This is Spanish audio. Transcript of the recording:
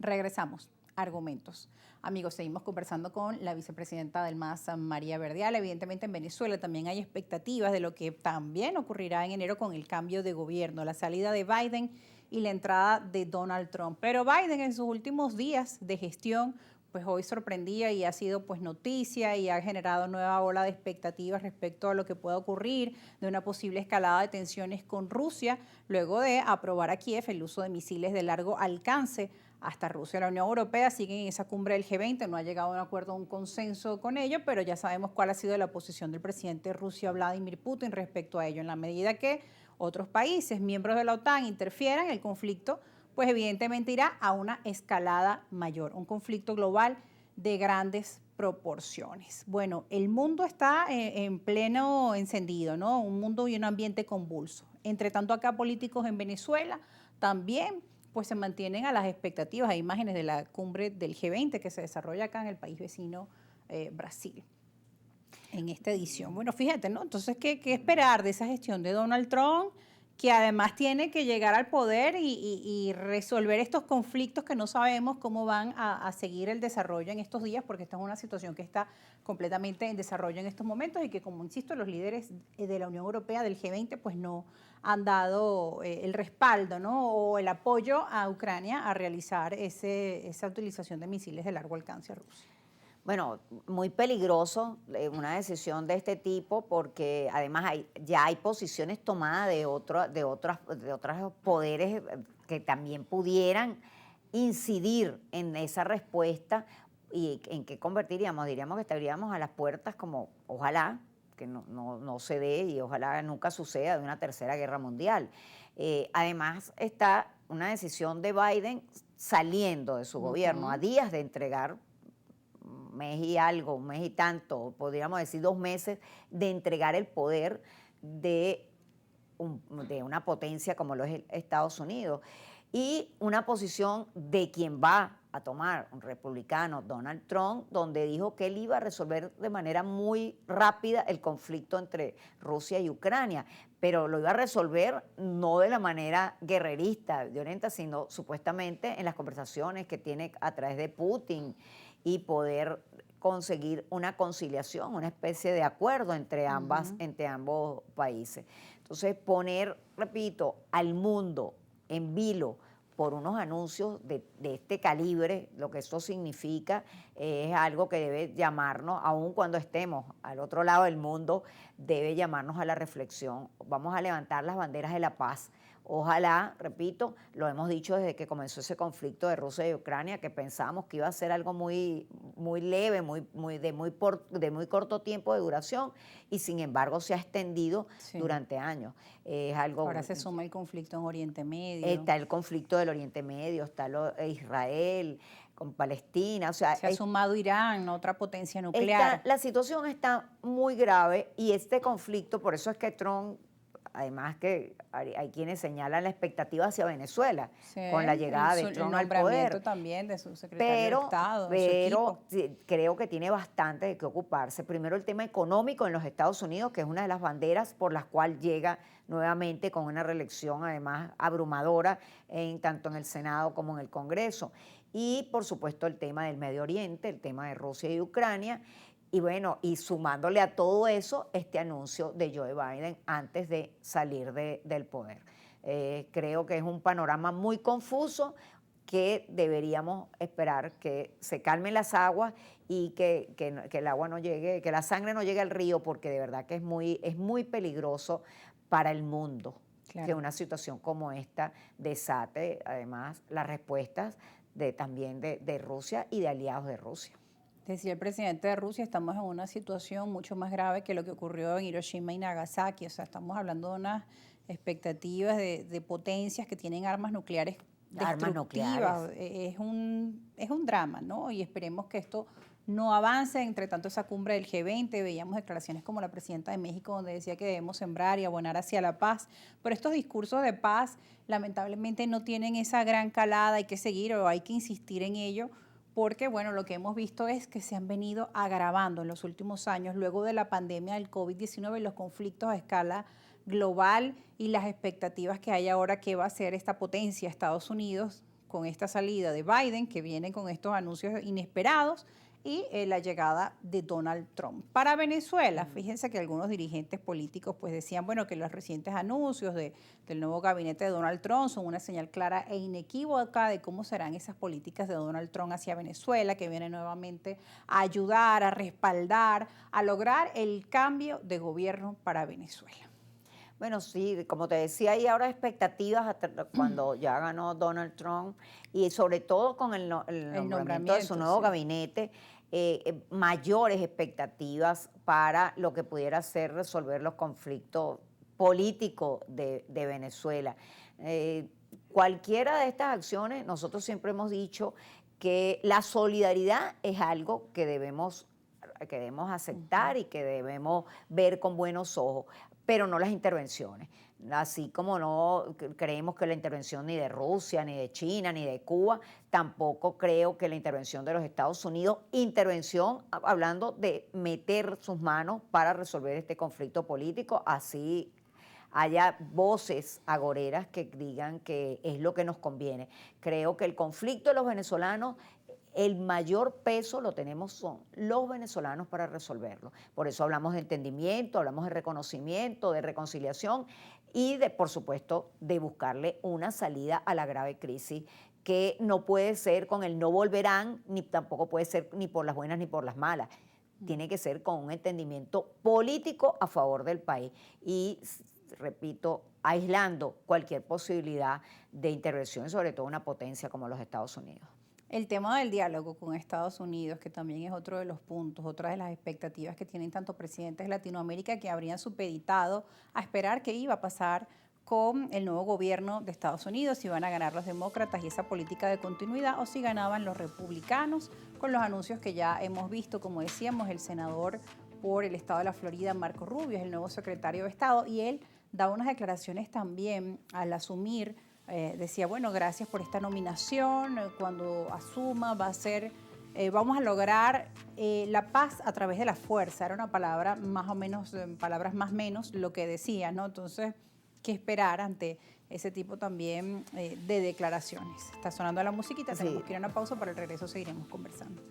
Regresamos. Argumentos. Amigos, seguimos conversando con la vicepresidenta del MAS, María Verdial. Evidentemente en Venezuela también hay expectativas de lo que también ocurrirá en enero con el cambio de gobierno, la salida de Biden y la entrada de Donald Trump. Pero Biden en sus últimos días de gestión, pues hoy sorprendía y ha sido pues noticia y ha generado nueva ola de expectativas respecto a lo que pueda ocurrir de una posible escalada de tensiones con Rusia, luego de aprobar a Kiev el uso de misiles de largo alcance hasta Rusia. La Unión Europea sigue en esa cumbre del G20, no ha llegado a un acuerdo, a un consenso con ello, pero ya sabemos cuál ha sido la posición del presidente de Rusia, Vladimir Putin, respecto a ello. En la medida que otros países, miembros de la OTAN, interfieran, el conflicto, pues evidentemente irá a una escalada mayor, un conflicto global de grandes proporciones. Bueno, el mundo está en pleno encendido, ¿no? Un mundo y un ambiente convulso. Entre tanto, acá políticos en Venezuela también pues se mantienen a las expectativas. Hay imágenes de la cumbre del G20 que se desarrolla acá en el país vecino Brasil en esta edición. Bueno, fíjate, ¿no? Entonces, ¿qué esperar de esa gestión de Donald Trump, que además tiene que llegar al poder y resolver estos conflictos que no sabemos cómo van a seguir el desarrollo en estos días, porque esta es una situación que está completamente en desarrollo en estos momentos y que, como insisto, los líderes de la Unión Europea, del G20, pues no han dado el respaldo, ¿no? O el apoyo a Ucrania a realizar esa utilización de misiles de largo alcance a Rusia. Bueno, muy peligroso una decisión de este tipo porque además ya hay posiciones tomadas de otros poderes que también pudieran incidir en esa respuesta y en qué convertiríamos. Diríamos que estaríamos a las puertas como, ojalá, que no se dé y ojalá nunca suceda de una tercera guerra mundial. Además está una decisión de Biden saliendo de su gobierno a días de entregar un mes y algo, un mes y tanto, podríamos decir 2 meses, de entregar el poder de una potencia como lo es Estados Unidos. Y una posición de quien va a tomar un republicano, Donald Trump, donde dijo que él iba a resolver de manera muy rápida el conflicto entre Rusia y Ucrania, pero lo iba a resolver no de la manera guerrerista, violenta, sino supuestamente en las conversaciones que tiene a través de Putin y poder conseguir una conciliación, una especie de acuerdo entre ambos países. Entonces, poner, repito, al mundo en vilo por unos anuncios de este calibre, lo que eso significa, es algo que debe llamarnos, aun cuando estemos al otro lado del mundo, debe llamarnos a la reflexión. Vamos a levantar las banderas de la paz. Ojalá, repito, lo hemos dicho desde que comenzó ese conflicto de Rusia y Ucrania, que pensábamos que iba a ser algo muy leve, de muy corto tiempo de duración, y sin embargo se ha extendido durante años. Es algo. Ahora se suma el conflicto en Oriente Medio. Está el conflicto del Oriente Medio, está Israel con Palestina. O sea, se ha sumado Irán, otra potencia nuclear. La situación está muy grave y este conflicto, por eso es que Trump, además que hay quienes señalan la expectativa hacia Venezuela con la llegada de Trump al poder. También de su secretario de Estado, pero creo que tiene bastante de qué ocuparse. Primero el tema económico en los Estados Unidos, que es una de las banderas por las cuales llega nuevamente con una reelección además abrumadora tanto en el Senado como en el Congreso. Y por supuesto el tema del Medio Oriente, el tema de Rusia y Ucrania. Y bueno, y sumándole a todo eso, este anuncio de Joe Biden antes de salir del poder. Creo que es un panorama muy confuso que deberíamos esperar que se calmen las aguas y que el agua no llegue, que la sangre no llegue al río, porque de verdad que es muy peligroso para el mundo. Claro. Que una situación como esta desate además las respuestas también de Rusia y de aliados de Rusia. Decía el presidente de Rusia, estamos en una situación mucho más grave que lo que ocurrió en Hiroshima y Nagasaki. O sea, estamos hablando de unas expectativas de potencias que tienen armas nucleares destructivas. Es un drama, ¿no? Y esperemos que esto no avance. Entre tanto, esa cumbre del G20, veíamos declaraciones como la presidenta de México, donde decía que debemos sembrar y abonar hacia la paz. Pero estos discursos de paz, lamentablemente, no tienen esa gran calada. Hay que seguir o hay que insistir en ello, porque, bueno, lo que hemos visto es que se han venido agravando en los últimos años, luego de la pandemia del COVID-19, los conflictos a escala global y las expectativas que hay ahora que va a ser esta potencia, Estados Unidos, con esta salida de Biden, que viene con estos anuncios inesperados, y la llegada de Donald Trump. Para Venezuela, fíjense que algunos dirigentes políticos pues decían, bueno, que los recientes anuncios del nuevo gabinete de Donald Trump son una señal clara e inequívoca de cómo serán esas políticas de Donald Trump hacia Venezuela, que viene nuevamente a ayudar, a respaldar, a lograr el cambio de gobierno para Venezuela. Bueno, sí, como te decía, hay ahora expectativas cuando ya ganó Donald Trump y sobre todo con el El nombramiento de su nombramiento, nuevo sí. gabinete, mayores expectativas para lo que pudiera ser resolver los conflictos políticos de Venezuela. Eh, Cualquiera de estas acciones, nosotros siempre hemos dicho que la solidaridad es algo que debemos aceptar y que debemos ver con buenos ojos, pero no las intervenciones. Así como no creemos que la intervención ni de Rusia, ni de China, ni de Cuba, tampoco creo que la intervención de los Estados Unidos, hablando de meter sus manos para resolver este conflicto político, así haya voces agoreras que digan que es lo que nos conviene. Creo que el conflicto de los venezolanos, el mayor peso lo tenemos son los venezolanos para resolverlo. Por eso hablamos de entendimiento, hablamos de reconocimiento, de reconciliación y por supuesto, de buscarle una salida a la grave crisis que no puede ser con el no volverán, ni tampoco puede ser ni por las buenas ni por las malas. Tiene que ser con un entendimiento político a favor del país y, repito, aislando cualquier posibilidad de intervención, sobre todo una potencia como los Estados Unidos. El tema del diálogo con Estados Unidos, que también es otro de los puntos, otra de las expectativas que tienen tanto presidentes de Latinoamérica que habrían supeditado a esperar qué iba a pasar con el nuevo gobierno de Estados Unidos, si iban a ganar los demócratas y esa política de continuidad o si ganaban los republicanos, con los anuncios que ya hemos visto, como decíamos, el senador por el estado de la Florida, Marco Rubio, es el nuevo secretario de Estado, y él da unas declaraciones también al asumir. Decía, bueno, gracias por esta nominación, cuando asuma va a ser, vamos a lograr la paz a través de la fuerza, era una palabra más o menos, palabras más o menos lo que decía, ¿no? Entonces, ¿qué esperar ante ese tipo también de declaraciones? Está sonando la musiquita, tenemos que ir a una pausa, para el regreso seguiremos conversando.